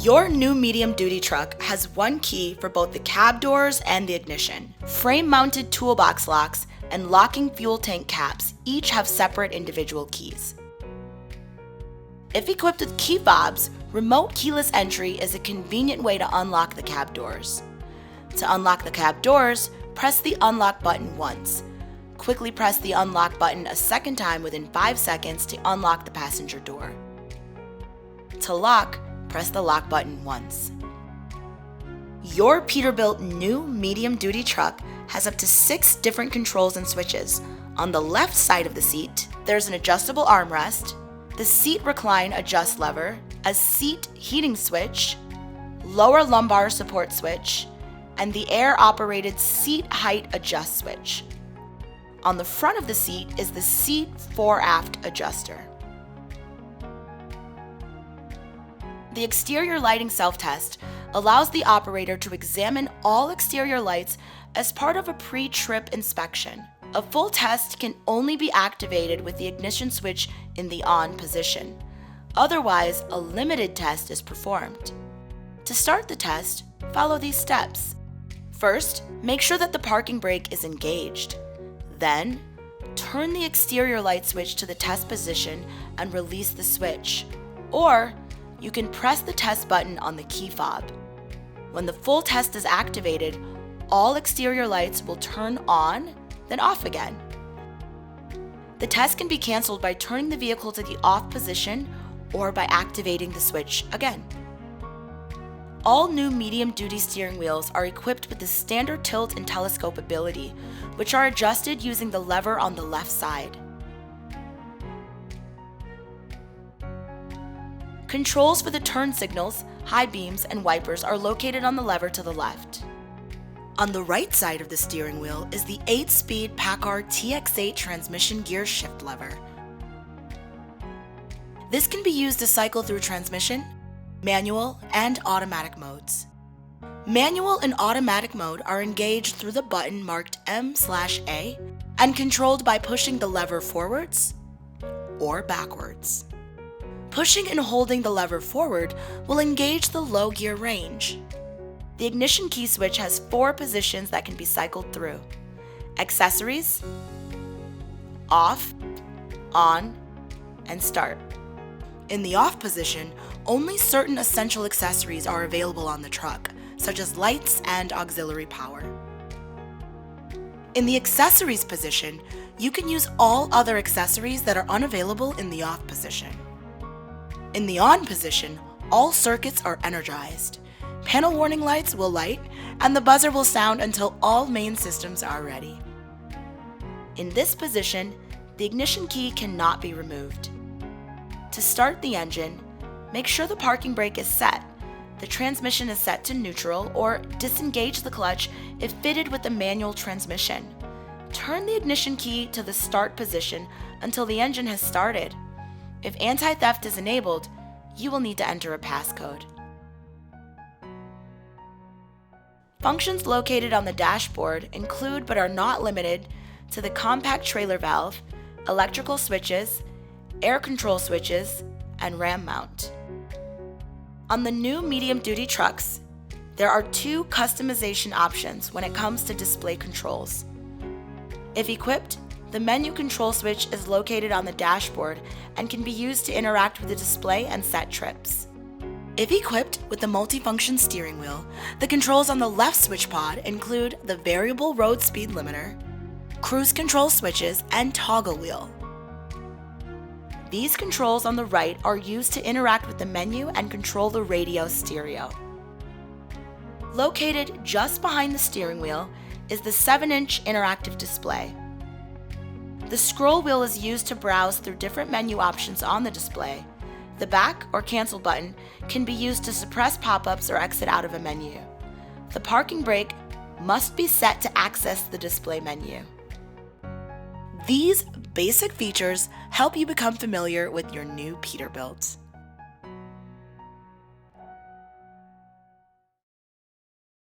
Your new medium-duty truck has one key for both the cab doors and the ignition. Frame-mounted toolbox locks and locking fuel tank caps each have separate individual keys. If equipped with key fobs, remote keyless entry is a convenient way to unlock the cab doors. To unlock the cab doors, press the unlock button once. Quickly press the unlock button a second time within 5 seconds to unlock the passenger door. To lock, press the lock button once. Your Peterbilt new medium-duty truck has up to 6 different controls and switches. On the left side of the seat, there's an adjustable armrest, the seat recline adjust lever, a seat heating switch, lower lumbar support switch, and the air-operated seat height adjust switch. On the front of the seat is the seat fore-aft adjuster. The exterior lighting self-test allows the operator to examine all exterior lights as part of a pre-trip inspection. A full test can only be activated with the ignition switch in the on position. Otherwise, a limited test is performed. To start the test, follow these steps. First, make sure that the parking brake is engaged. Then, turn the exterior light switch to the test position and release the switch. Or, you can press the test button on the key fob. When the full test is activated, all exterior lights will turn on, then off again. The test can be canceled by turning the vehicle to the off position or by activating the switch again. All new medium-duty steering wheels are equipped with the standard tilt and telescope ability, which are adjusted using the lever on the left side. Controls for the turn signals, high beams, and wipers are located on the lever to the left. On the right side of the steering wheel is the 8-speed Packard TX8 transmission gear shift lever. This can be used to cycle through transmission, manual, and automatic modes. Manual and automatic mode are engaged through the button marked M/A and controlled by pushing the lever forwards or backwards. Pushing and holding the lever forward will engage the low gear range. The ignition key switch has 4 positions that can be cycled through: accessories, off, on, and start. In the off position, only certain essential accessories are available on the truck, such as lights and auxiliary power. In the accessories position, you can use all other accessories that are unavailable in the off position. In the on position, all circuits are energized. Panel warning lights will light, and the buzzer will sound until all main systems are ready. In this position, the ignition key cannot be removed. To start the engine, make sure the parking brake is set, the transmission is set to neutral, or disengage the clutch if fitted with a manual transmission. Turn the ignition key to the start position until the engine has started. If anti-theft is enabled, you will need to enter a passcode. Functions located on the dashboard include but are not limited to the compact trailer valve, electrical switches, air control switches, and ram mount. On the new medium-duty trucks, there are 2 customization options when it comes to display controls. If equipped, the menu control switch is located on the dashboard and can be used to interact with the display and set trips. If equipped with the multifunction steering wheel, the controls on the left switch pod include the variable road speed limiter, cruise control switches, and toggle wheel. These controls on the right are used to interact with the menu and control the radio stereo. Located just behind the steering wheel is the 7-inch interactive display. The scroll wheel is used to browse through different menu options on the display. The back or cancel button can be used to suppress pop-ups or exit out of a menu. The parking brake must be set to access the display menu. These basic features help you become familiar with your new Peterbilt.